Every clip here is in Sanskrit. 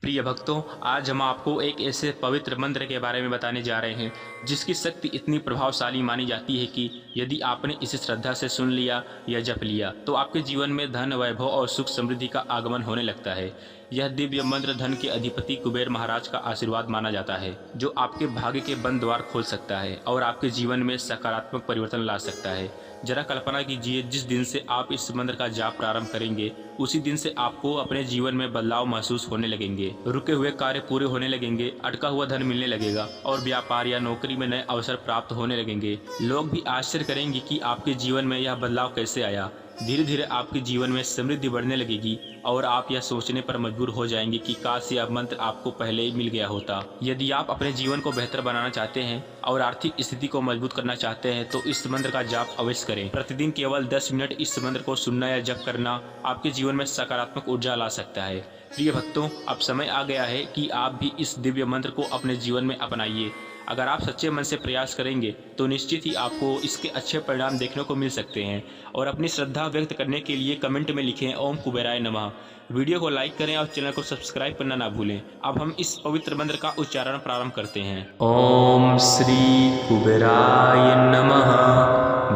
प्रिय भक्तों, आज हम आपको एक ऐसे पवित्र मंत्र के बारे में बताने जा रहे हैं जिसकी शक्ति इतनी प्रभावशाली मानी जाती है कि यदि आपने इसे श्रद्धा से सुन लिया या जप लिया तो आपके जीवन में धन, वैभव और सुख समृद्धि का आगमन होने लगता है। यह दिव्य मंत्र धन के अधिपति कुबेर महाराज का आशीर्वाद माना जाता है, जो आपके भाग्य के बंद द्वार खोल सकता है और आपके जीवन में सकारात्मक परिवर्तन ला सकता है। जरा कल्पना कीजिए, जिस दिन से आप इस मंत्र का जाप प्रारंभ करेंगे उसी दिन से आपको अपने जीवन में बदलाव महसूस होने लगेंगे। रुके हुए कार्य पूरे होने लगेंगे, अटका हुआ धन मिलने लगेगा और व्यापार या नौकरी में नए अवसर प्राप्त होने लगेंगे। लोग भी आश्चर्य करेंगे कि आपके जीवन में यह बदलाव कैसे आया। धीरे धीरे आपके जीवन में समृद्धि बढ़ने लगेगी और आप यह सोचने पर मजबूर हो जाएंगे कि काश यह मंत्र आपको पहले ही मिल गया होता। यदि आप अपने जीवन को बेहतर बनाना चाहते हैं और आर्थिक स्थिति को मजबूत करना चाहते हैं तो इस मंत्र का जाप अवश्य करें। प्रतिदिन केवल 10 मिनट इस मंत्र को सुनना या जप करना आपके जीवन में सकारात्मक ऊर्जा ला सकता है। प्रिय भक्तों, अब समय आ गया है कि आप भी इस दिव्य मंत्र को अपने जीवन में अपनाइए। अगर आप सच्चे मन से प्रयास करेंगे तो निश्चित ही आपको इसके अच्छे परिणाम देखने को मिल सकते हैं। और अपनी श्रद्धा व्यक्त करने के लिए कमेंट में लिखें ओम कुबेराय नमः। वीडियो को लाइक करें और चैनल को सब्सक्राइब करना ना भूलें। अब हम इस पवित्र मंत्र का उच्चारण प्रारंभ करते हैं। ओम श्री कुबेराय नमः।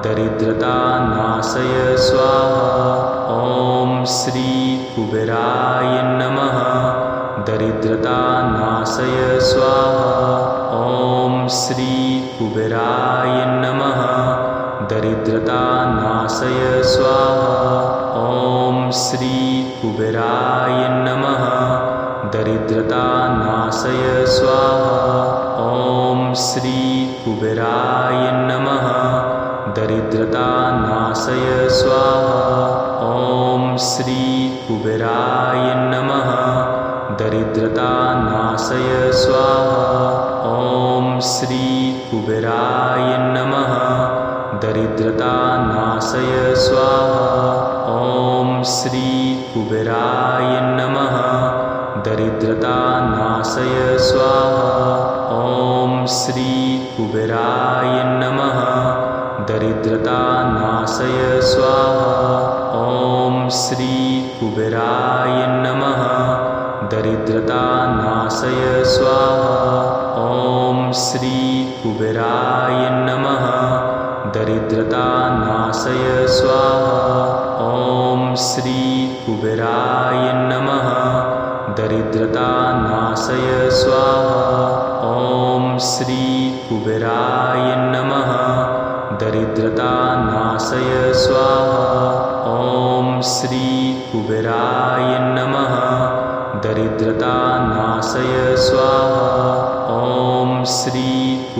दरिद्रता नाशय स्वाहा। ओम श्री कुबेराय नमः। दरिद्रता नाशय स्वाहा। ओम श्री कुबेराय नमः। दरिद्रता नाशय स्वाहा। ओम श्री कुबेराय नमः। दरिद्रता नाशय स्वाहा। ओम श्री कुबेराय नमः। दरिद्रता नाशय स्वाहा। ओम श्री कुबेराय नमः। दरिद्रता नाशय स्वाहा। ओम श्री कुबेराय नमः। दरिद्रता नाशय स्वाहा। ओम श्री कुबेराय नमः। दरिद्रता नाशय स्वाहा। ओम श्री कुबेराय नमः। दरिद्रता नाशय स्वाहा। ओम श्री कुबेराय नमः। दरिद्रता नाशय स्वाहा। ओम श्री कुबेराय नमः। दरिद्रता नाशय स्वाहा। ओम श्री कुबेराय नमः। दरिद्रता नाशय स्वाहा। ओम श्री कुबेराय नमः। दरिद्रता नाशय स्वाहा। ओम श्री कुबेराय नमः। दरिद्रता नाशय स्वाहा। ओम श्री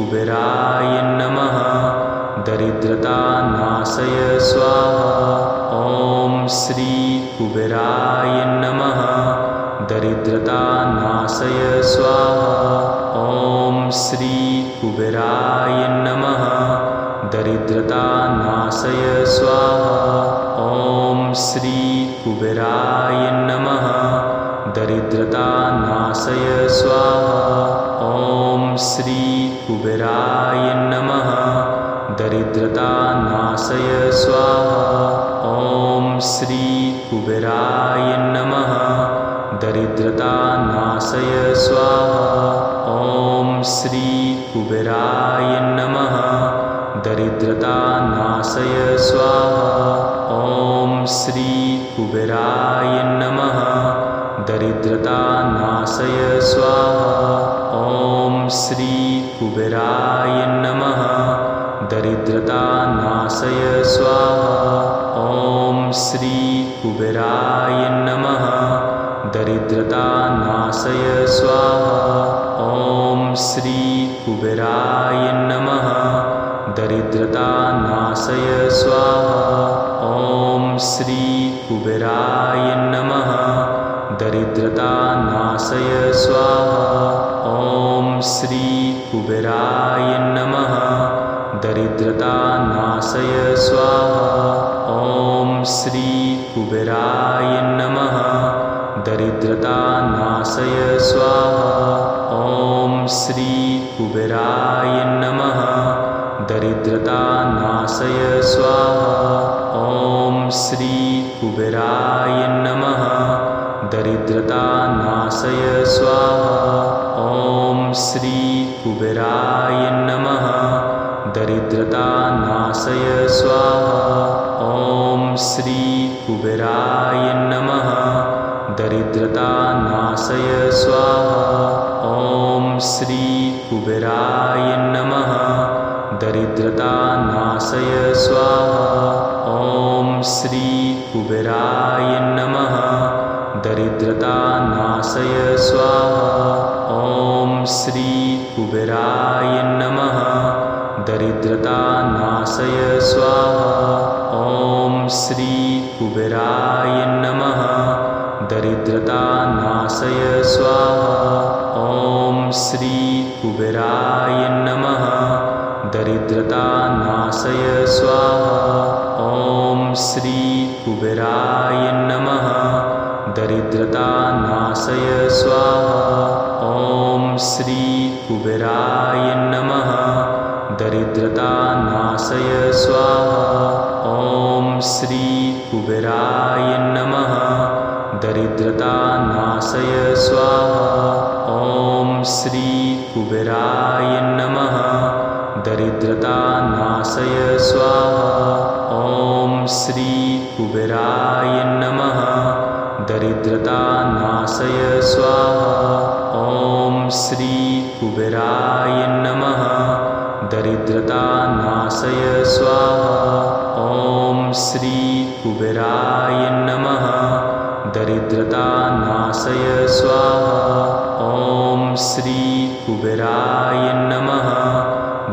कुबेराय नमः। दरिद्रता नाशय स्वाहा। ओम श्री कुबेराय नमः। दरिद्रता नाशय स्वाहा। ओम श्री कुबेराय नमः। दरिद्रता नाशय स्वाहा। ओम श्री कुबेराय नमः। दरिद्रता नाशय स्वाहा। ओम श्री कुबेराय नमः। दरिद्रता नाशय स्वाहा। ओम श्री कुबेराय नमः। दरिद्रता नाशय स्वाहा। ओम श्री कुबेराय नमः। दरिद्रता नाशय स्वाहा। ओम श्री कुबेराय नमः। दरिद्रता नाशय स्वाहा। ओम श्री कुबेराय नमः। दरिद्रता नाशय स्वाहा। ओम श्री कुबेराय नमः। दरिद्रता नाशय स्वाहा। ओम श्री कुबेराय नमः। दरिद्रता नाशय स्वाहा। ओम श्री कुबेराय नमः। दरिद्रता नाशय स्वाहा। ओम श्री कुबेराय नमः। दरिद्रता नाशय स्वाहा। ओम श्री कुबेराय नमः। दरिद्रता नाशय स्वाहा। ओम श्री कुबेराय नमः। दरिद्रता नाशय स्वाहा। ओम श्री कुबेराय नमः। दरिद्रता नाशय स्वाहा। ॐ श्री कुबेराय नमः। दरिद्रतानाशय स्वाहा। ॐ श्री कुबेराय नमः। दरिद्रतानाशय स्वाहा। ॐ श्री कुबेराय नमः। दरिद्रतानाशय स्वाहा। ॐ श्री कुबेराय नमः। दरिद्रतानाशय स्वाहा। ॐ श्री कुबेराय नमः। दरिद्रतानाशय स्वाहा। ॐ श्री कुबेराय नमः। दरिद्रतानाशय स्वाहा। ॐ श्री कुबेराय नमः। दरिद्रतानाशय स्वाहा। ॐ श्री कुबेराय नमः। दरिद्रतानाशय स्वाहा। ॐ श्री कुबेराय नमः। दरिद्रतानाशय स्वाहा। ॐ श्री कुबेराय नमः। दरिद्रतानाशय स्वाहा। ॐ श्री कुबेराय नमः। दरिद्रतानाशय स्वाहा। ॐ श्री कुबेराय नमः। दरिद्रतानाशय स्वाहा। ॐ श्री कुबेराय नमः। दरिद्रतानाशय स्वाहा। ॐ श्री कुबेराय नमः। दरिद्रतानाशय स्वाहा। ॐ श्री कुबेराय नमः।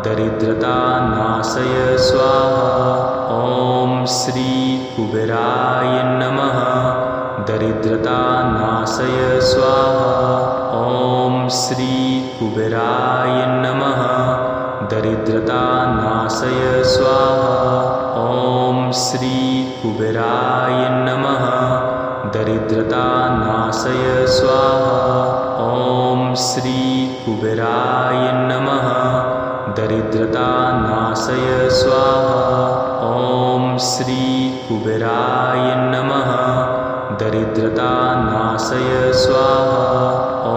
दरिद्रतानाशय स्वाहा। ॐ श्री कुबेराय नमः। दरिद्रतानाशय स्वाहा। ॐ श्री कुबेराय नमः। दरिद्रतानाशय स्वाहा। ॐ श्री कुबेराय नमः। दरिद्रतानाशय स्वाहा। ॐ श्री कुबेराय नमः। दरिद्रतानाशय स्वाहा। ॐ श्री कुबेराय नमः। दरिद्रतानाशय स्वाहा। ॐ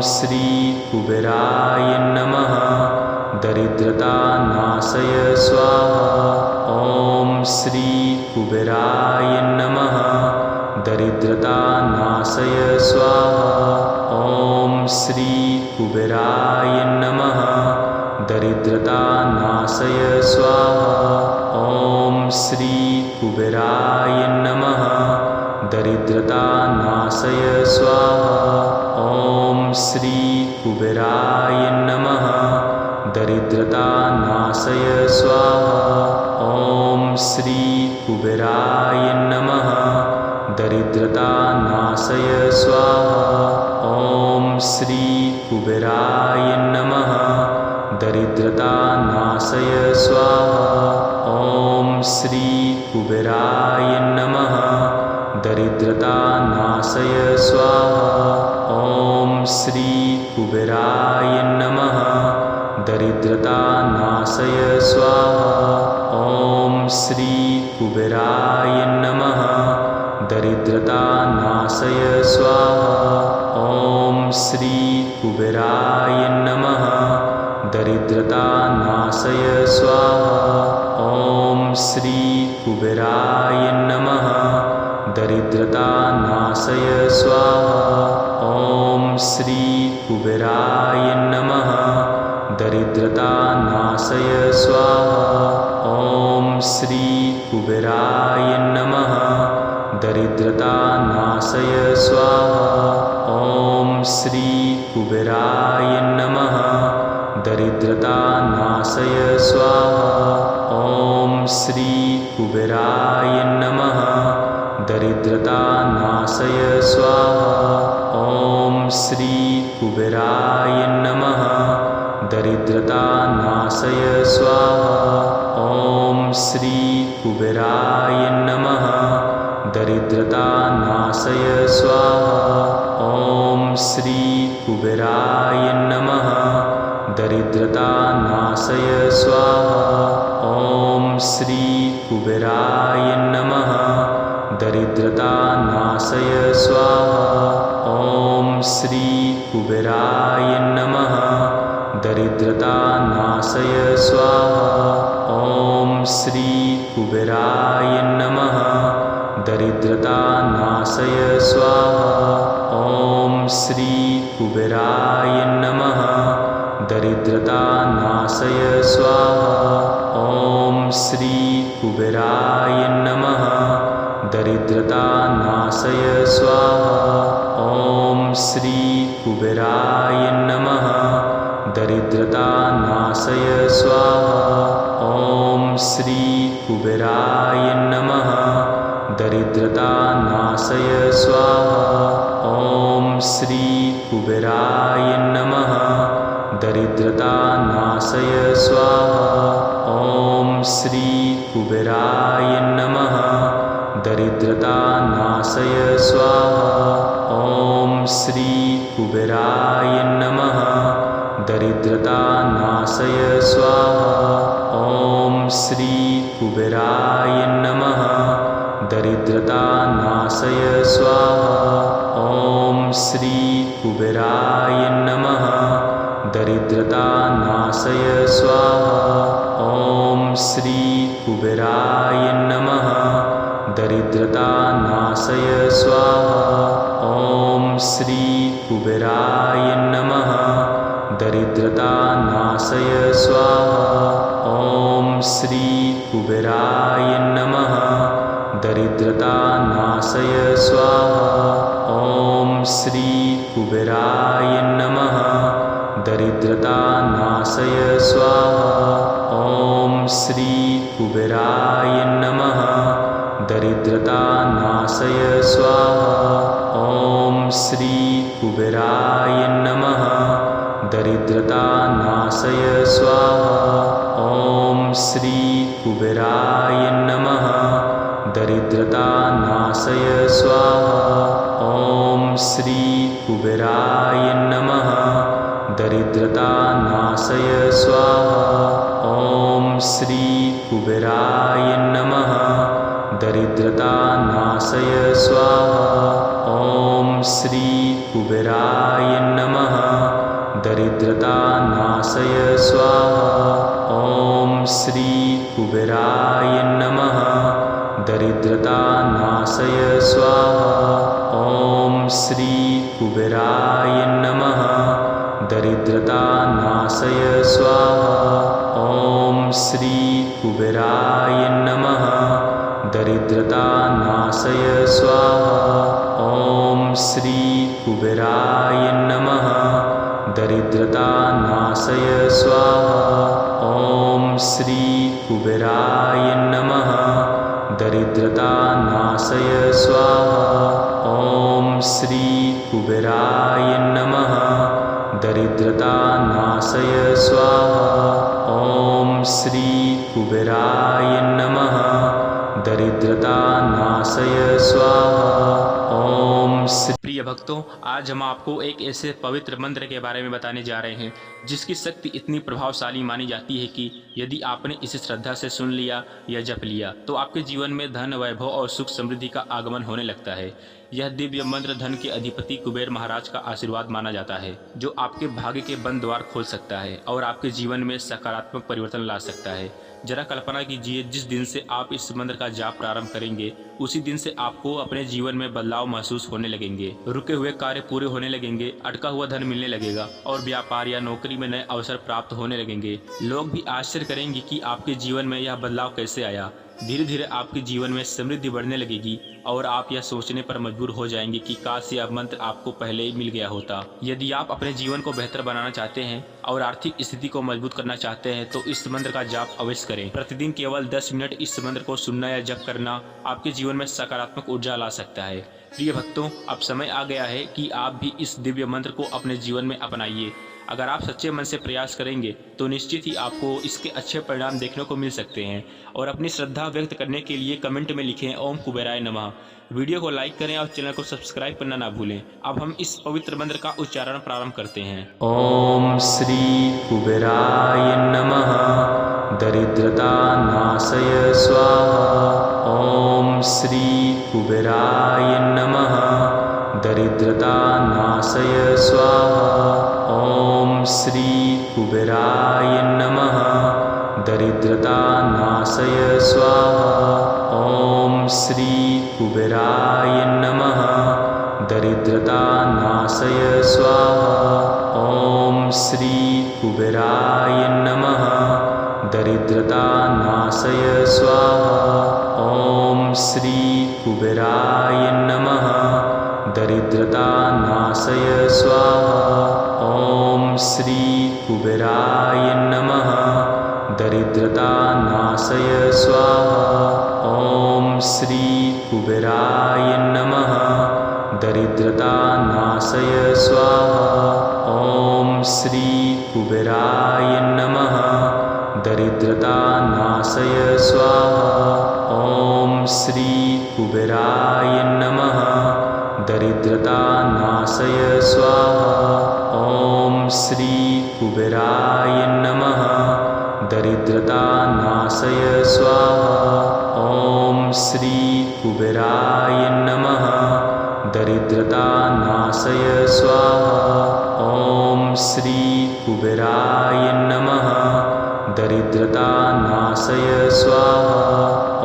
श्री कुबेराय नमः। दरिद्रतानाशय स्वाहा। ॐ श्री कुबेराय नमः। दरिद्रतानाशय स्वाहा। ॐ श्री कुबेराय नमः। दरिद्रतानाशय स्वाहा। ॐ श्री कुबेराय नमः। दरिद्रतानाशय स्वाहा। ॐ श्री कुबेराय नमः। दरिद्रतानाशय स्वाहा। ॐ श्री कुबेराय नमः। दरिद्रतानाशय स्वाहा। ॐ श्री कुबेराय नमः। दरिद्रतानाशय स्वाहा। ॐ श्री कुबेराय नमः। दरिद्रतानाशय स्वाहा। ॐ श्री कुबेराय नमः। दरिद्रतानाशय स्वाहा। ॐ श्री कुबेराय नमः। दरिद्रतानाशय स्वाहा। ॐ श्री कुबेराय नमः। दरिद्रतानाशय स्वाहा। ॐ श्री कुबेराय नमः। दरिद्रतानाशय स्वाहा। ॐ श्री कुबेराय नमः। दरिद्रतानाशय स्वाहा। ॐ श्री कुबेराय नमः। दरिद्रतानाशय स्वाहा। ॐ श्री कुबेराय नमः। दरिद्रतानाशय स्वाहा। ॐ श्री कुबेराय नमः। दरिद्रतानाशय स्वाहा। ॐ श्री कुबेराय नमः। दरिद्रतानाशय स्वाहा। ॐ श्री कुबेराय नमः। दरिद्रतानाशय स्वाहा। ॐ श्री कुबेराय नमः। दरिद्रतानाशय स्वाहा। ॐ श्री कुबेराय नमः। दरिद्रतानाशय स्वाहा। ॐ श्री कुबेराय नमः। दरिद्रता नाशय स्वाहा। ॐ श्री कुबेराय नमः। दरिद्रता नाशय स्वाहा। ॐ श्री कुबेराय नमः। दरिद्रता नाशय स्वाहा। ॐ श्री कुबेराय नमः। दरिद्रता नाशय स्वाहा। ॐ श्री कुबेराय नमः। दरिद्रता नाशय स्वाहा। ॐ श्री कुबेराय नमः। दरिद्रता नाशय स्वाहा। ॐ श्री कुबेराय नमः। दरिद्रता नाशय स्वाहा। ॐ श्री कुबेराय नमः। दरिद्रता नाशय स्वाहा। ॐ श्री कुबेराय नमः। दरिद्रता नाशय स्वाहा। ॐ श्री कुबेराय नमः। दरिद्रता नाशय स्वाहा। ॐ श्री कुबेराय नमः। दरिद्रता नाशय स्वाहा। ॐ श्री कुबेराय नमः। दरिद्रता नाशय स्वाहा। ॐ श्री कुबेराय नमः। दरिद्रता नाशय स्वाहा। ॐ श्री कुबेराय नमः। दरिद्रता नाशय स्वाहा। ॐ श्री कुबेराय नमः। दरिद्रता नाशय स्वाहा। ॐ श्री कुबेराय नमः। दरिद्रता नाशय स्वाहा। ॐ श्री कुबेराय नमः। दरिद्रता नाशय स्वाहा। ॐ श्री कुबेराय नमः। दरिद्रता नाशय स्वाहा। ॐ श्री कुबेराय नमः। दरिद्रता नाशय स्वाहा। ॐ श्री कुबेराय नमः। दरिद्रता नाशय स्वाहा। ॐ श्री कुबेराय नमः। दरिद्रता नाशय स्वाहा। ॐ श्री कुबेराय नमः। दरिद्रता नाशय स्वाहा। ॐ श्री कुबेराय नमः। दरिद्रता नाशय स्वाहा। ॐ श्री कुबेराय नमः। दरिद्रता नाशय स्वाहा। ॐ श्री कुबेराय नमः। दरिद्रता नाशय स्वाहा। ॐ श्री कुबेराय नमः। दरिद्रता नाशय स्वाहा। ॐ श्री कुबेराय नमः। दरिद्रता नाशय स्वाहा। ॐ श्री कुबेराय नमः। दरिद्रता नाशय स्वाहा। ॐ श्री। प्रिय भक्तों, आज हम आपको एक ऐसे पवित्र मंत्र के बारे में बताने जा रहे हैं जिसकी शक्ति इतनी प्रभावशाली मानी जाती है कि यदि आपने इसे श्रद्धा से सुन लिया या जप लिया तो आपके जीवन में धन, वैभव और सुख समृद्धि का आगमन होने लगता है। यह दिव्य मंत्र धन के अधिपति कुबेर महाराज का आशीर्वाद माना जाता है, जो आपके भाग्य के बंद द्वार खोल सकता है और आपके जीवन में सकारात्मक परिवर्तन ला सकता है। जरा कल्पना कीजिए, जिस दिन से आप इस मंत्र का जाप प्रारंभ करेंगे उसी दिन से आपको अपने जीवन में बदलाव महसूस होने लगेंगे। रुके हुए कार्य पूरे होने लगेंगे, अटका हुआ धन मिलने लगेगा और व्यापार या नौकरी में नए अवसर प्राप्त होने लगेंगे। लोग भी आश्चर्य करेंगे कि आपके जीवन में यह बदलाव कैसे आया। धीरे धीरे आपके जीवन में समृद्धि बढ़ने लगेगी और आप यह सोचने पर मजबूर हो जाएंगे कि काश यह मंत्र आपको पहले ही मिल गया होता। यदि आप अपने जीवन को बेहतर बनाना चाहते हैं और आर्थिक स्थिति को मजबूत करना चाहते हैं तो इस मंत्र का जाप अवश्य करें। प्रतिदिन केवल 10 मिनट इस मंत्र को सुनना या जप करना आपके जीवन में सकारात्मक ऊर्जा ला सकता है। प्रिय भक्तों, अब समय आ गया है कि आप भी इस दिव्य मंत्र को अपने जीवन में अपनाइए। अगर आप सच्चे मन से प्रयास करेंगे तो निश्चित ही आपको इसके अच्छे परिणाम देखने को मिल सकते हैं। और अपनी श्रद्धा व्यक्त करने के लिए कमेंट में लिखें ओम कुबेराय नमः। वीडियो को लाइक करें और चैनल को सब्सक्राइब करना ना भूलें। अब हम इस पवित्र मंत्र का उच्चारण प्रारंभ करते हैं। ओम श्री कुबेराय नमः। दरिद्रता नाशय स्वाहा। ओम श्री कुबेराय नमः। दरिद्रतानाशय स्वाहा। ॐ श्री कुबेराय नमः। दरिद्रतानाशय स्वाहा। ॐ श्री कुबेराय नमः। दरिद्रतानाशय स्वाहा। ॐ श्री कुबेराय नमः। दरिद्रतानाशय स्वाहा। ॐ श्री कुबेराय नमः। दरिद्रतानाशय स्वाहा। ॐ श्री कुबेराय नमः। दरिद्रतानाशय स्वाहा। ॐ श्री कुबेराय नमः। दरिद्रतानाशय स्वाहा। ॐ श्री कुबेराय नमः। दरिद्रतानाशय स्वाहा। ॐ श्री कुबेराय नमः। दरिद्रतानाशय स्वाहा। ॐ श्री कुबेराय नमः। दरिद्रतानाशय स्वाहा। ॐ श्री कुबेराय नमः। दरिद्रतानाशय स्वाहा। ॐ श्री कुबेराय नमः। दरिद्रतानाशय स्वाहा।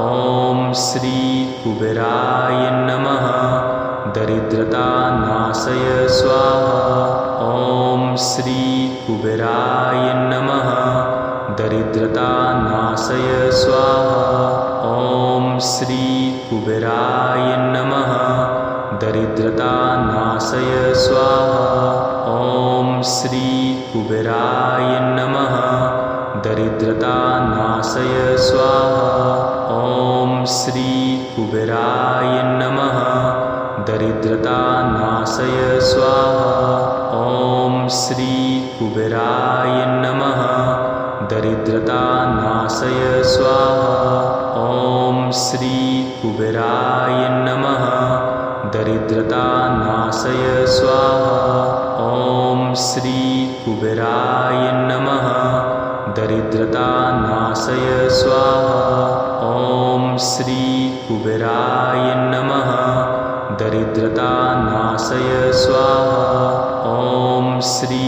ॐ श्री कुबेराय नमः। दरिद्रतानाशय स्वाहा। ॐ श्री कुबेराय नमः। दरिद्रतानाशय स्वाहा। ॐ श्री कुबेराय नमः। दरिद्रतानाशय स्वाहा। ॐ श्री कुबेराय नमः। दरिद्रतानाशय स्वाहा। ॐ श्री कुबेराय नमः। दरिद्रतानाशय स्वाहा। ॐ श्री कुबेराय नमः। दरिद्रतानाशय स्वाहा। ॐ श्री कुबेराय नमः। दरिद्रतानाशय स्वाहा। ॐ श्री कुबेराय नमः। दरिद्रतानाशय स्वाहा। ॐ श्री कुबेराय नमः। दरिद्रतानाशय स्वाहा। ॐ श्री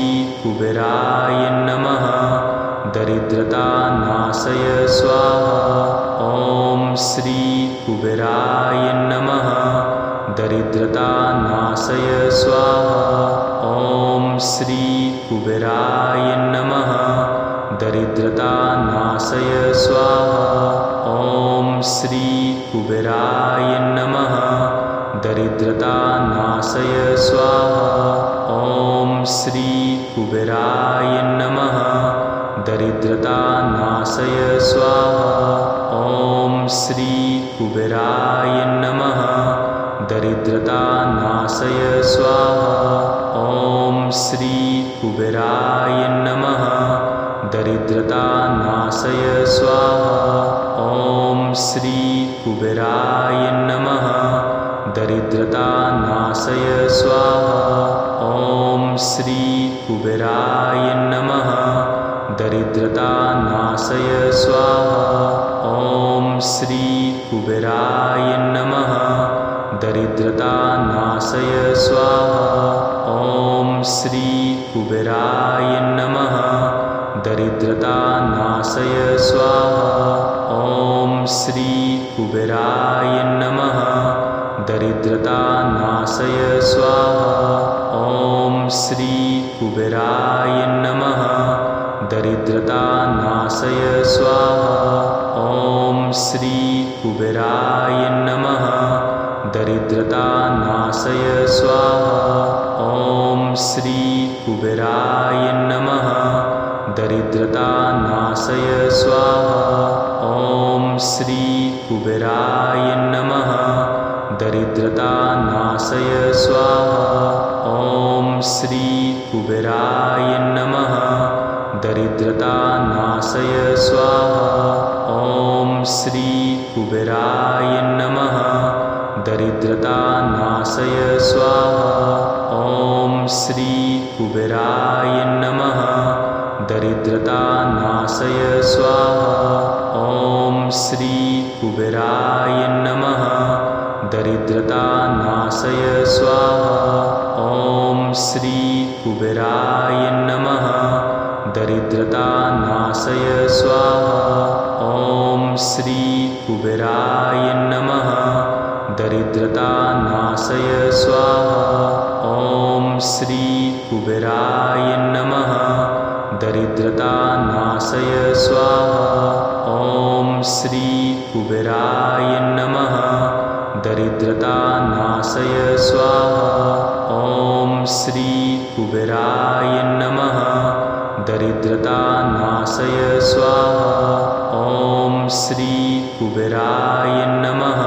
कुबेराय नमः। दरिद्रतानाशय स्वाहा। ॐ श्री कुबेराय नमः। दरिद्रतानाशय स्वाहा। ॐ श्री कुबेराय नमः। दरिद्रतानाशय स्वाहा। ॐ श्री कुबेराय नमः। दरिद्रतानाशय स्वाहा। ॐ श्री कुबेराय नमः। दरिद्रतानाशय स्वाहा। ॐ श्री कुबेराय नमः। दरिद्रतानाशय स्वाहा। ॐ श्री कुबेराय नमः। दरिद्रतानाशय स्वाहा। ॐ श्री कुबेराय नमः। दरिद्रतानाशय स्वाहा। ॐ श्री कुबेराय नमः। दरिद्रतानाशय स्वाहा। ॐ श्री कुबेराय नमः। दरिद्रतानाशय स्वाहा। ॐ श्री कुबेराय नमः। दरिद्रतानाशय स्वाहा। ॐ श्री कुबेराय नमः। दरिद्रतानाशय स्वाहा। ॐ श्री कुबेराय नमः। दरिद्रतानाशय स्वाहा। ॐ श्री कुबेराय नमः। दरिद्रतानाशय स्वाहा। ॐ श्री कुबेराय नमः। दरिद्रतानाशय स्वाहा। ॐ श्री कुबेराय नमः। दरिद्रतानाशय स्वाहा। ॐ श्री कुबेराय नमः। दरिद्रतानाशय स्वाहा। ॐ श्री कुबेराय नमः। दरिद्रतानाशय स्वाहा। ॐ श्री कुबेराय नमः। दरिद्रतानाशय स्वाहा। ॐ श्री कुबेराय नमः। दरिद्रतानाशय स्वाहा। ॐ श्री कुबेराय नमः। दरिद्रतानाशय स्वाहा। ॐ श्री कुबेराय नमः। दरिद्रतानाशय स्वाहा। ॐ श्री कुबेराय नमः। दरिद्रतानाशय स्वाहा। ॐ श्री कुबेराय नमः। दरिद्रतानाशय स्वाहा। ॐ श्री कुबेराय नमः। दरिद्रतानाशय स्वाहा। ॐ श्री कुबेराय नमः।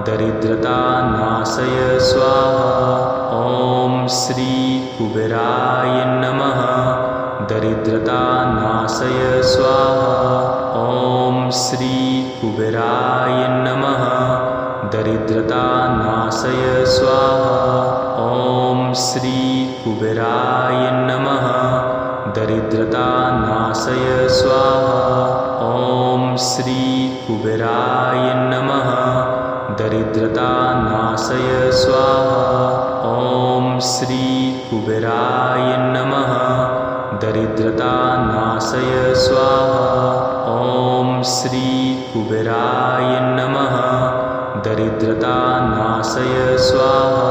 दरिद्रतानाशय स्वाहा। ॐ श्री कुबेराय नमः। दरिद्रतानाशय स्वाहा। ॐ श्री कुबेराय नमः। दरिद्रतानाशय स्वाहा। ॐ श्री कुबेराय नमः। दरिद्रतानाशय स्वाहा। ॐ श्री कुबेराय नमः। दरिद्रतानाशय स्वाहा। ॐ श्री कुबेराय नमः। दरिद्रतानाशय स्वाहा। ॐ श्री कुबेराय नमः। दरिद्रतानाशय स्वाहा।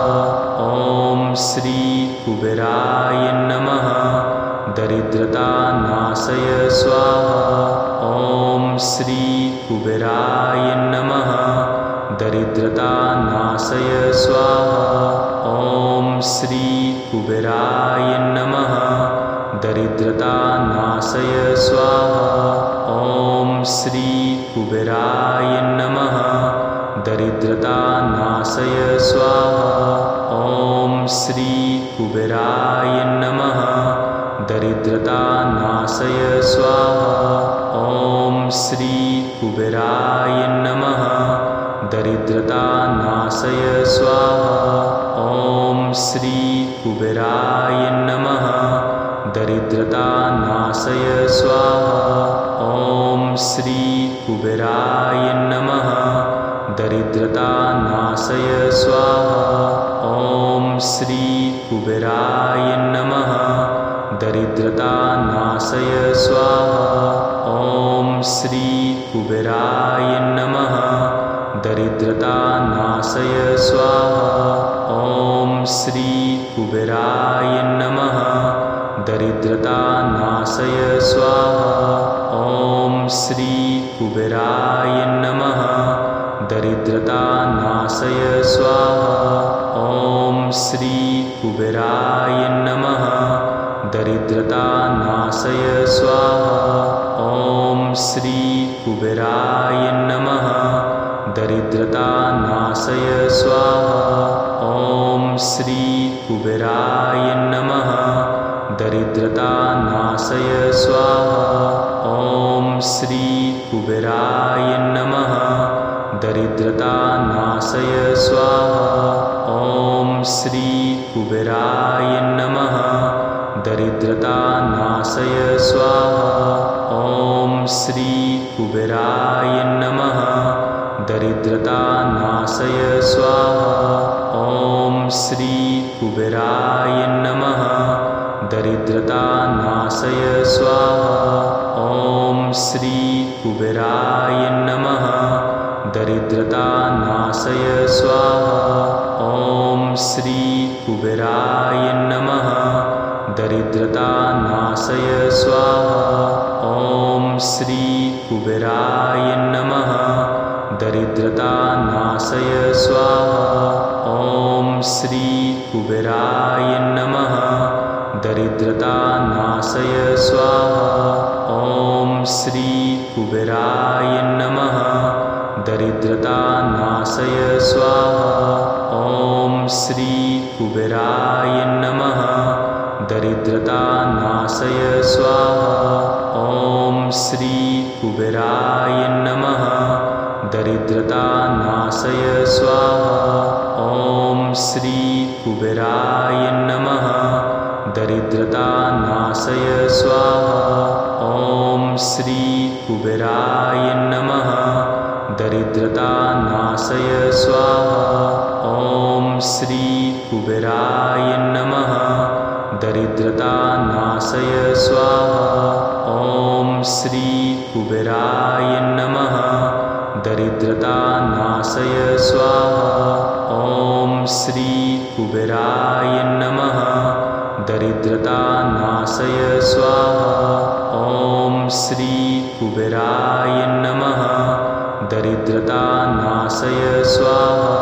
ॐ श्री कुबेराय नमः। दरिद्रतानाशय स्वाहा। ॐ श्री कुबेराय नमः। दरिद्रतानाशय स्वाहा। ॐ श्री कुबेराय नमः। दरिद्रतानाशय स्वाहा। ॐ श्री कुबेराय नमः। दरिद्रतानाशय स्वाहा। ॐ श्री कुबेराय नमः। दरिद्रतानाशय स्वाहा। ॐ श्री कुबेराय नमः। दरिद्रतानाशय स्वाहा। ॐ श्री कुबेराय नमः। दरिद्रतानाशय स्वाहा। ॐ श्री कुबेराय नमः। दरिद्रतानाशय स्वाहा। ॐ श्री कुबेराय नमः। दरिद्रतानाशय स्वाहा। ॐ श्री कुबेराय नमः। दरिद्रतानाशय स्वाहा। ॐ श्री कुबेराय नमः। दरिद्रतानाशय स्वाहा। ॐ श्री कुबेराय नमः। दरिद्रतानाशय स्वाहा। ॐ श्री कुबेराय नमः। दरिद्रतानाशय स्वाहा। ॐ श्री कुबेराय नमः। दरिद्रतानाशय स्वाहा। ॐ श्री कुबेराय नमः। दरिद्रतानाशय स्वाहा। ॐ श्री कुबेराय नमः। दरिद्रतानाशय स्वाहा। ॐ श्री कुबेराय नमः। दरिद्रतानाशय स्वाहा। ॐ श्री कुबेराय नमः। दरिद्रतानाशय स्वाहा। ॐ श्री कुबेराय नमः। दरिद्रतानाशय स्वाहा। ॐ श्री कुबेराय नमः। दरिद्रतानाशय स्वाहा। ॐ श्री कुबेराय नमः। दरिद्रतानाशय स्वाहा। ॐ श्री कुबेराय नमः। दरिद्रतानाशय स्वाहा। ॐ श्री कुबेराय नमः। दरिद्रतानाशय स्वाहा। ॐ श्री कुबेराय नमः। दरिद्रतानाशय स्वाहा। ॐ श्री कुबेराय नमः। दरिद्रतानाशय स्वाहा। ॐ श्री कुबेराय नमः। दरिद्रतानाशय स्वाहा। ॐ श्री कुबेराय नमः। दरिद्रतानाशय स्वाहा। ॐ श्री कुबेराय नमः। दरिद्रतानाशय स्वाहा। ॐ श्री कुबेराय नमः। दरिद्रतानाशय स्वाहा। ॐ श्री कुबेराय नमः। दरिद्रतानाशय स्वाहा। ॐ श्री कुबेराय नमः। दरिद्रतानाशय स्वाहा। ॐ श्री कुबेराय नमः। दरिद्रतानाशय स्वाहा।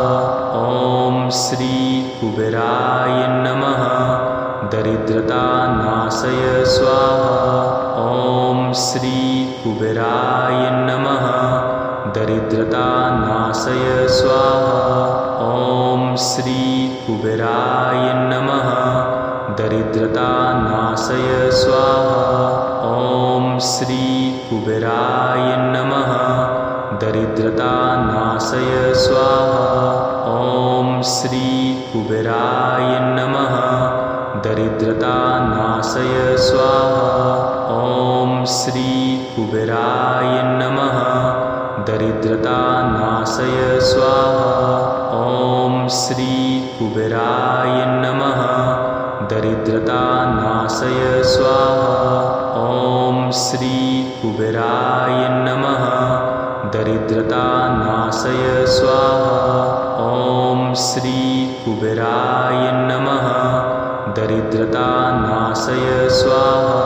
ॐ श्री कुबेराय नमः। दरिद्रतानाशय स्वाहा। ॐ श्री कुबेराय नमः। दरिद्रतानाशय स्वाहा। ॐ श्री कुबेराय नमः। दरिद्रतानाशय स्वाहा। ॐ श्री कुबेराय नमः। दरिद्रतानाशय स्वाहा। ॐ श्री कुबेराय नमः। दरिद्रतानाशय स्वाहा। ॐ श्री कुबेराय नमः। दरिद्रतानाशय स्वाहा। ॐ श्री कुबेराय नमः। दरिद्रतानाशय स्वाहा। ॐ श्री कुबेराय नमः। दरिद्रतानाशय स्वाहा। ॐ श्री कुबेराय नमः। दरिद्रतानाशय स्वाहा।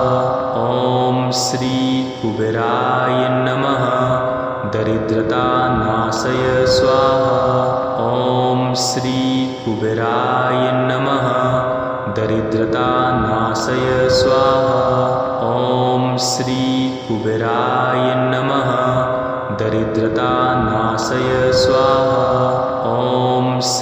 ॐ श्री कुबेराय नमः। दरिद्रतानाशय स्वाहा। ॐ श्री कुबेराय नमः। दरिद्रतानाशय स्वाहा। ॐ श्री कुबेराय नमः। दरिद्रतानाशय स्वाहा। ॐ श्री